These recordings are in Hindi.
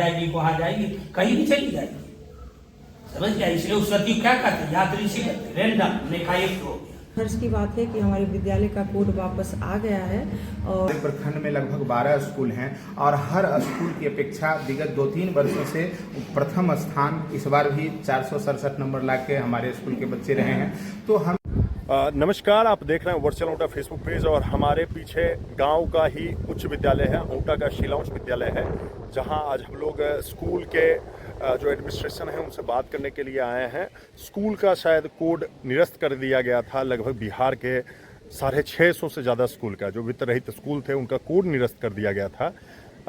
जाएगी, वहां जाएगी, कहीं भी चली जाएगी, समझ गया। इसलिए उस गति क्या करते हैं, यात्री से करते रैंडम निकाय हो। हर्ष की बात है कि हमारे विद्यालय का कोड वापस आ गया है और प्रखंड में लगभग 12 स्कूल हैं और हर स्कूल की अपेक्षा विगत 2-3 वर्षों से प्रथम स्थान इस बार भी 467 नंबर ला के हमारे स्कूल के बच्चे रहे हैं। तो हम नमस्कार, आप देख रहे हैं वर्चुअल औंटा फेसबुक पेज और हमारे पीछे गांव का ही उच्च विद्यालय है, औंटा का शीला उच्च विद्यालय है, जहां आज हम लोग स्कूल के जो एडमिनिस्ट्रेशन है उनसे बात करने के लिए आए हैं। स्कूल का शायद कोड निरस्त कर दिया गया था, लगभग बिहार के 650 से ज़्यादा स्कूल का जो वित्त रहित स्कूल थे उनका कोड निरस्त कर दिया गया था,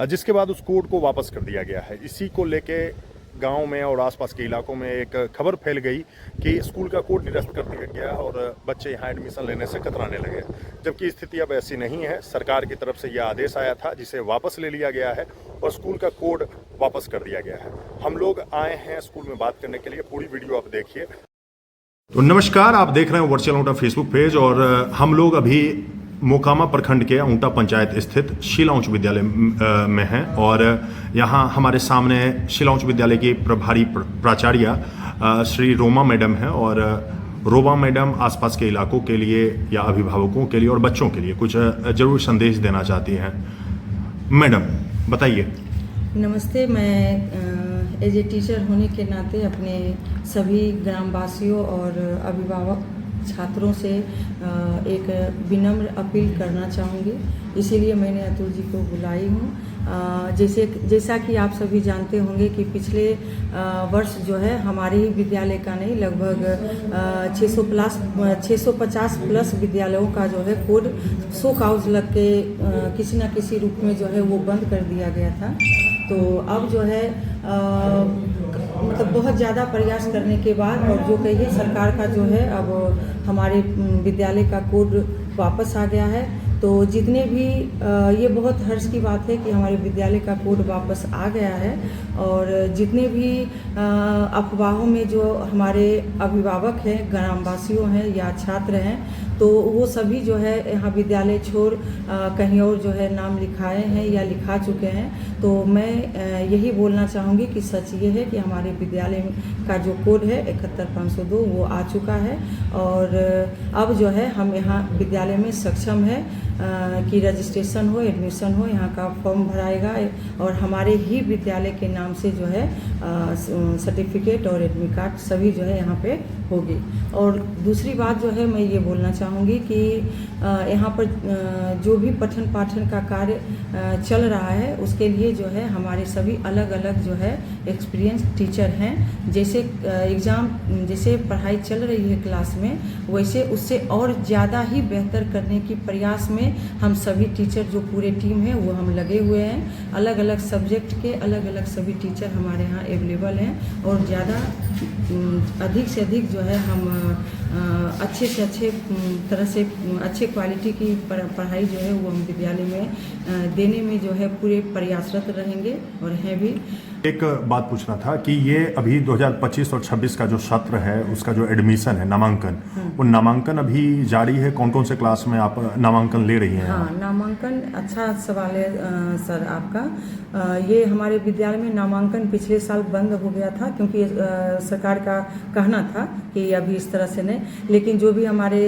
जिसके बाद उस कोड को वापस कर दिया गया है। इसी को लेके गांव में और आसपास के इलाकों में एक खबर फैल गई कि स्कूल का कोड निरस्त कर दिया गया और बच्चे यहां एडमिशन लेने से कतराने लगे, जबकि स्थिति अब ऐसी नहीं है। सरकार की तरफ से यह आदेश आया था जिसे वापस ले लिया गया है और स्कूल का कोड वापस कर दिया गया है। हम लोग आए हैं स्कूल में बात करने के लिए, पूरी वीडियो आप देखिए। तो नमस्कार, आप देख रहे हैं वर्चुअल औंटा फेसबुक पेज और हम लोग अभी मोकामा प्रखंड के औंटा पंचायत स्थित शीला उच्च विद्यालय में हैं और यहाँ हमारे सामने शीला उच्च विद्यालय की प्रभारी प्राचार्य श्री रोमा मैडम हैं और रोमा मैडम आसपास के इलाकों के लिए या अभिभावकों के लिए और बच्चों के लिए कुछ जरूर संदेश देना चाहती हैं। मैडम बताइए। नमस्ते। मैं एज ए टीचर होने के नाते अपने सभी ग्रामवासियों और अभिभावक छात्रों से एक विनम्र अपील करना चाहूँगी, इसीलिए मैंने अतुल जी को बुलाई हूँ। जैसा कि आप सभी जानते होंगे कि पिछले वर्ष जो है हमारे ही विद्यालय का नहीं, लगभग 650 प्लस विद्यालयों का जो है कोड शो काउज लग के किसी न किसी रूप में जो है वो बंद कर दिया गया था। तो अब जो है मतलब बहुत ज़्यादा प्रयास करने के बाद और जो कहिए सरकार का जो है अब हमारे विद्यालय का कोड वापस आ गया है। तो जितने भी ये बहुत हर्ष की बात है कि हमारे विद्यालय का कोड वापस आ गया है और जितने भी अफवाहों में जो हमारे अभिभावक हैं, ग्रामवासियों हैं या छात्र हैं, तो वो सभी जो है यहाँ विद्यालय छोड़ कहीं और जो है नाम लिखाए हैं या लिखा चुके हैं। तो मैं यही बोलना चाहूँगी कि सच ये है कि हमारे विद्यालय का जो कोड है 71502 वो आ चुका है और अब जो है हम यहाँ विद्यालय में सक्षम है कि रजिस्ट्रेशन हो, एडमिशन हो, यहाँ का फॉर्म भराएगा और हमारे ही विद्यालय के नाम से जो है सर्टिफिकेट और एडमिट कार्ड सभी जो है यहाँ पे होगी। और दूसरी बात जो है मैं ये बोलना चाहूँगी कि यहाँ पर जो भी पठन पाठन का कार्य चल रहा है उसके लिए जो है हमारे सभी अलग अलग जो है एक्सपीरियंस टीचर हैं। जैसे एग्ज़ाम जैसे पढ़ाई चल रही है क्लास में, वैसे उससे और ज़्यादा ही बेहतर करने की प्रयास में हम सभी टीचर जो पूरे टीम है वो हम लगे हुए हैं। अलग अलग सब्जेक्ट के अलग अलग सभी टीचर हमारे यहाँ अवेलेबल हैं और ज़्यादा अधिक से अधिक जो है हम अच्छे से अच्छे तरह से अच्छे क्वालिटी की पढ़ाई जो है वो हम विद्यालय में देने में जो है पूरे प्रयासरत रहेंगे और हैं भी। एक बात पूछना था कि ये अभी 2025 और 26 का जो सत्र है उसका जो एडमिशन है, नामांकन, वो नामांकन अभी जारी है? कौन कौन से क्लास में आप नामांकन ले रही हैं? हाँ, नामांकन अच्छा सवाल है सर आपका। ये हमारे विद्यालय में नामांकन पिछले साल बंद हो गया था क्योंकि सरकार का कहना था कि अभी इस तरह से नहीं, लेकिन जो भी हमारे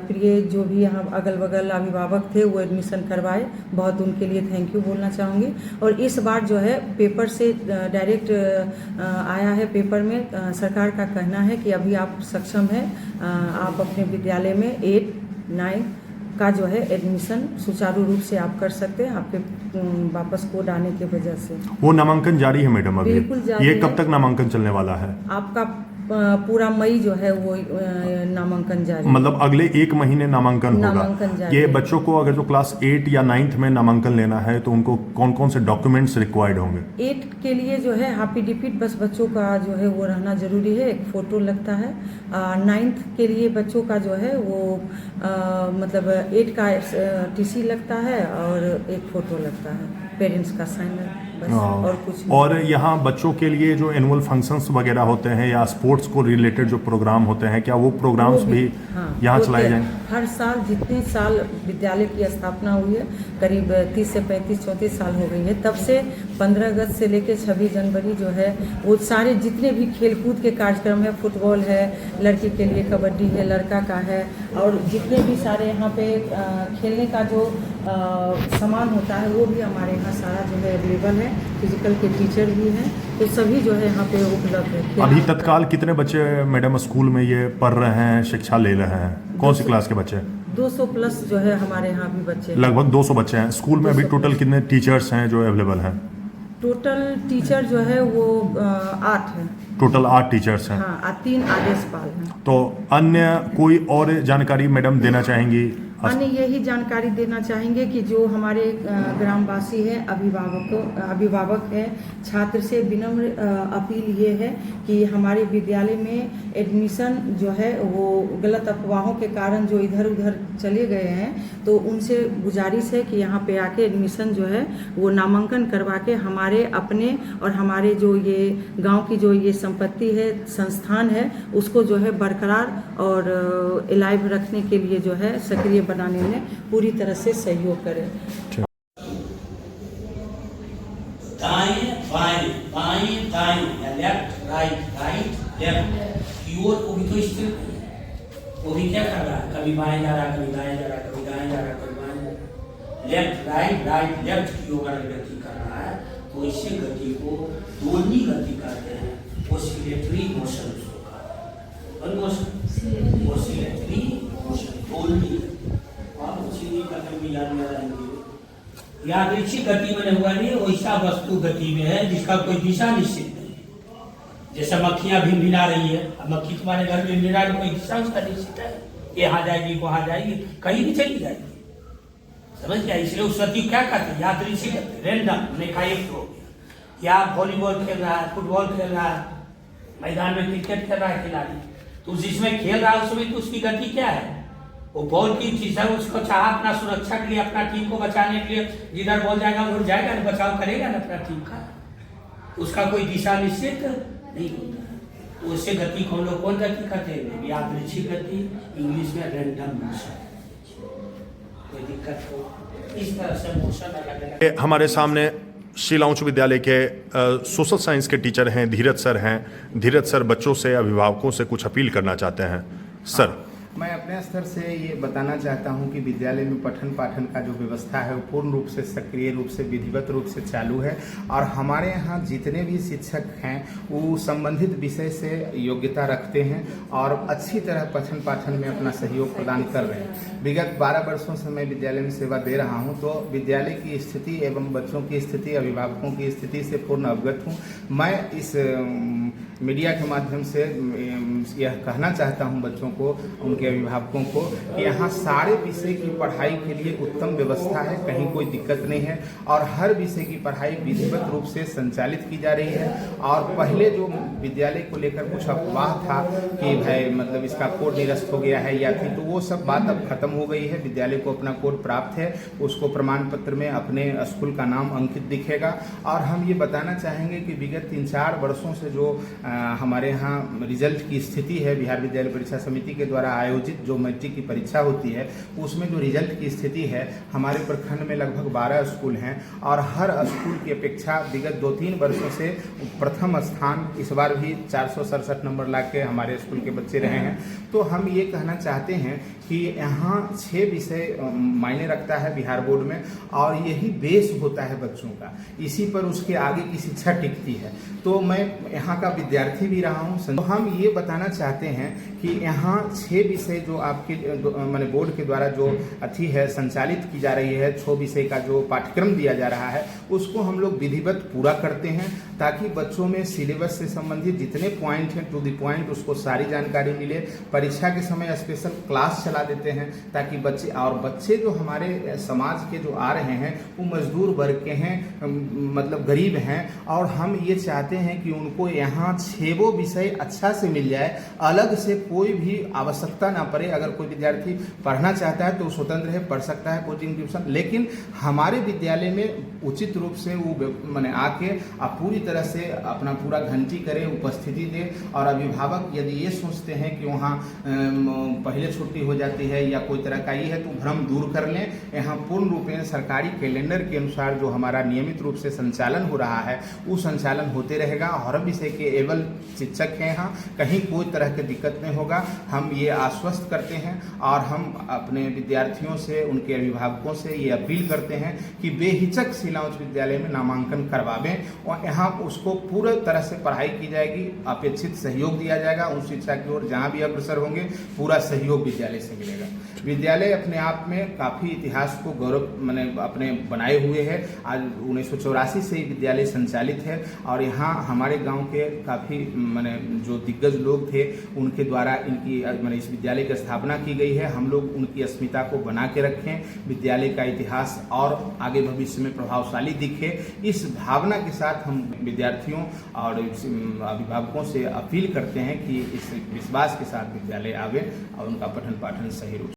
प्रिय जो भी यहाँ अगल बगल अभिभावक थे वो एडमिशन करवाए, बहुत उनके लिए थैंक यू बोलना चाहूँगी। और इस बार जो है पेपर से डायरेक्ट आया है, पेपर में सरकार का कहना है कि अभी आप सक्षम हैं, आप अपने विद्यालय में 8, 9 का जो है एडमिशन सुचारू रूप से आप कर सकते हैं आपके वापस कोड आने की वजह से। वो नामांकन जारी है मैडम अभी? बिल्कुल जारी ये है। कब तक नामांकन चलने वाला है? आपका पूरा मई जो है वो नामांकन जारी, मतलब अगले 1 महीने नामांकन होगा। जारी ये है। बच्चों को अगर जो क्लास 8 या 9th में नामांकन लेना है तो उनको कौन कौन से डॉक्यूमेंट्स रिक्वायर्ड होंगे? 8 के लिए जो है हाफी डिफिट बस बच्चों का जो है वो रहना जरूरी है, एक फ़ोटो लगता है। 9th के लिए बच्चों का जो है वो मतलब 8 का TC लगता है और एक फ़ोटो लगता है, पेरेंट्स का साइन। बस और कुछ नहीं। और यहाँ बच्चों के लिए जो एनुअल फंक्शंस वगैरह होते हैं या स्पोर्ट्स को रिलेटेड जो प्रोग्राम होते हैं, क्या वो प्रोग्राम्स भी यहाँ होते चलाए हैं। जाएंगे? हर साल जितने साल विद्यालय की स्थापना हुई है, करीब 30 से 35-34 साल हो गई है, तब से 15 अगस्त से लेकर 26 जनवरी जो है वो सारे जितने भी खेलकूद के कार्यक्रम है, फुटबॉल है, लड़की के लिए कबड्डी है, लड़का का है, और जितने भी सारे यहाँ पे खेलने का जो सामान होता है वो भी हमारे यहाँ सारा जो है अवेलेबल है। फिजिकल के टीचर भी हैं, तो सभी जो है यहाँ पे उपलब्ध है। अभी तत्काल कितने बच्चे मैडम स्कूल में ये पढ़ रहे हैं, शिक्षा ले रहे हैं? कौन सी क्लास के बच्चे? 200 प्लस जो है हमारे यहाँ भी बच्चे, लगभग 200 बच्चे हैं स्कूल में। अभी टोटल कितने टीचर्स हैं जो अवेलेबल हैं? टोटल टीचर जो है वो 8 है। टोटल 8 टीचर्स हैं। हाँ, 3 आदेशपाल हैं। तो अन्य कोई और जानकारी मैडम देना चाहेंगी? अन्य यही जानकारी देना चाहेंगे कि जो हमारे ग्रामवासी हैं, अभिभावक हैं, छात्र से विनम्र अपील ये है कि हमारे विद्यालय में एडमिशन जो है वो गलत अफवाहों के कारण जो इधर उधर चले गए हैं, तो उनसे गुजारिश है कि यहाँ पे आके एडमिशन जो है वो नामांकन करवा के हमारे अपने और हमारे जो ये गांव की जो ये संपत्ति है, संस्थान है, उसको जो है बरकरार और एलाइव रखने के लिए जो है सक्रिय बनाने में पूरी तरह से सहयोग करें। दाएं बाएं, बाएं दाएं, या लेफ्ट राइट राइट लेफ्ट की ओर वो भी तो स्थिर नहीं है। वो भी क्या कर रहा है? कभी बाएं जा रहा है, कभी दाएं जा रहा है, कभी दाएं जा रहा है, कभी बाएं जा रहा है। लेफ्ट राइट राइट लेफ्ट की ओर अगर गति कर रहा है तो इससे गति को दोलनी गति कहते हैं। ऑसिलेटरी मोशन उसको कहते हैं। ऑसिलेटरी मोशन, दोलनी। आप उसी करने में याद रहेंगे। यादृच्छिक गति में हुआ नहीं, वैसा वस्तु गति में है जिसका कोई दिशा निश्चित नहीं है। जैसे मक्खियां भिनभिना रही है, अब मक्खी तुम्हारे घर में भिनभिना रही, कोई दिशा उसका निश्चित है? यहाँ जाएगी, वहां जाएगी, कहीं भी चली जाएगी। समझ गया? इसलिए उस गति क्या कहते हैं? यादृच्छिक गति, रैंडम, एकाएक हो गया। या वॉलीबॉल खेल रहा है, फुटबॉल खेल रहा है, मैदान में क्रिकेट खेल रहा है खिलाड़ी, तो जिसमें खेल रहा है उसमें तो उसकी गति क्या है? वो बॉल की चीज है, उसको चाह अपना सुरक्षा के लिए, अपना टीम को बचाने के लिए जिधर बॉल जाएगा उधर जाएगा, ना बचाव करेगा ना अपना टीम का। उसका कोई दिशा निश्चित नहीं होता है। तो उससे गति को हम लोग कौन गति कहते हैं? यादृच्छिक गति, इंग्लिश में रैंडम मोशन। कोई दिक्कत हो इस तरह से मोशन अलग अलग। हमारे सामने शीला उच्च विद्यालय के सोशल साइंस के टीचर हैं, धीरज सर हैं। धीरज सर बच्चों से, अभिभावकों से कुछ अपील करना चाहते हैं। सर, मैं अपने स्तर से ये बताना चाहता हूँ कि विद्यालय में पठन पाठन का जो व्यवस्था है वो पूर्ण रूप से सक्रिय रूप से विधिवत रूप से चालू है, और हमारे यहाँ जितने भी शिक्षक हैं वो संबंधित विषय से योग्यता रखते हैं और अच्छी तरह पठन पाठन में अपना सहयोग प्रदान कर रहे हैं। विगत 12 वर्षों से मैं विद्यालय में सेवा दे रहा हूँ, तो विद्यालय की स्थिति एवं बच्चों की स्थिति, अभिभावकों की स्थिति से पूर्ण अवगत हूँ। मैं इस मीडिया के माध्यम से यह कहना चाहता हूं बच्चों को, उनके अभिभावकों को, कि यहाँ सारे विषय की पढ़ाई के लिए उत्तम व्यवस्था है, कहीं कोई दिक्कत नहीं है, और हर विषय की पढ़ाई विधिवत रूप से संचालित की जा रही है। और पहले जो विद्यालय को लेकर कुछ अफवाह था कि भाई मतलब इसका कोड निरस्त हो गया है या थी, तो वो सब बात अब खत्म हो गई है। विद्यालय को अपना कोड प्राप्त है, उसको प्रमाण पत्र में अपने स्कूल का नाम अंकित दिखेगा। और हम ये बताना चाहेंगे कि विगत 3-4 वर्षों से जो हमारे यहाँ रिजल्ट की स्थिति है, बिहार विद्यालय परीक्षा समिति के द्वारा आयोजित जो मैट्रिक की परीक्षा होती है, उसमें जो रिजल्ट की स्थिति है, हमारे प्रखंड में लगभग 12 स्कूल हैं और हर स्कूल की अपेक्षा विगत 2-3 वर्षों से प्रथम स्थान इस बार भी 467 नंबर ला के हमारे स्कूल के बच्चे रहे हैं। तो हम ये कहना चाहते हैं कि यहाँ 6 विषय मायने रखता है बिहार बोर्ड में, और यही बेस होता है बच्चों का, इसी पर उसके आगे की शिक्षा टिकती है। तो मैं यहाँ का विद्यार्थी भी रहा हूँ। तो हम ये बताना चाहते हैं कि यहाँ 6 विषय जो आपके माने बोर्ड के द्वारा जो अच्छी है संचालित की जा रही है, 6 विषय का जो पाठ्यक्रम दिया जा रहा है, उसको हम लोग विधिवत पूरा करते हैं। ताकि बच्चों में सिलेबस से संबंधित जितने पॉइंट हैं टू द पॉइंट उसको सारी जानकारी मिले। परीक्षा के समय स्पेशल क्लास चला देते हैं ताकि बच्चे जो हमारे समाज के जो आ रहे हैं वो मजदूर वर्ग के हैं, मतलब गरीब हैं, और हम ये चाहते हैं कि उनको यहाँ 6 विषय अच्छा से मिल जाए, अलग से कोई भी आवश्यकता ना पड़े। अगर कोई विद्यार्थी पढ़ना चाहता है तो स्वतंत्र है, पढ़ सकता है कोचिंग ट्यूशन, लेकिन हमारे विद्यालय में उचित रूप से वो मैंने आके पूरी तरह से अपना पूरा घंटी करे, उपस्थिति दे। और अभिभावक यदि ये सोचते हैं कि वहाँ पहले छुट्टी हो जाती है या कोई तरह का ये है तो भ्रम दूर कर लें। यहाँ पूर्ण रूप में सरकारी कैलेंडर के अनुसार जो हमारा नियमित रूप से संचालन हो रहा है वो संचालन होते रहेगा। हर विषय के एबल शिक्षक हैं यहाँ, कहीं कोई तरह की दिक्कत नहीं होगा, हम ये आश्वस्त करते हैं। और हम अपने विद्यार्थियों से, उनके अभिभावकों से ये अपील करते हैं कि बेहिचक शिला उच्च विद्यालय में नामांकन करवावें और यहाँ उसको पूरे तरह से पढ़ाई की जाएगी, अपेक्षित सहयोग दिया जाएगा। उस शिक्षा की ओर जहाँ भी अग्रसर होंगे पूरा सहयोग विद्यालय से मिलेगा। विद्यालय अपने आप में काफ़ी इतिहास को गौरव अपने बनाए हुए है। आज 1984 से ही विद्यालय संचालित है और यहाँ हमारे गांव के काफ़ी जो दिग्गज लोग थे उनके द्वारा इनकी इस विद्यालय की स्थापना की गई है। हम लोग उनकी अस्मिता को बना के रखें, विद्यालय का इतिहास और आगे भविष्य में प्रभावशाली दिखे, इस भावना के साथ हम विद्यार्थियों और अभिभावकों से अपील करते हैं कि इस विश्वास के साथ विद्यालय आवे और उनका पठन पाठन सही रूप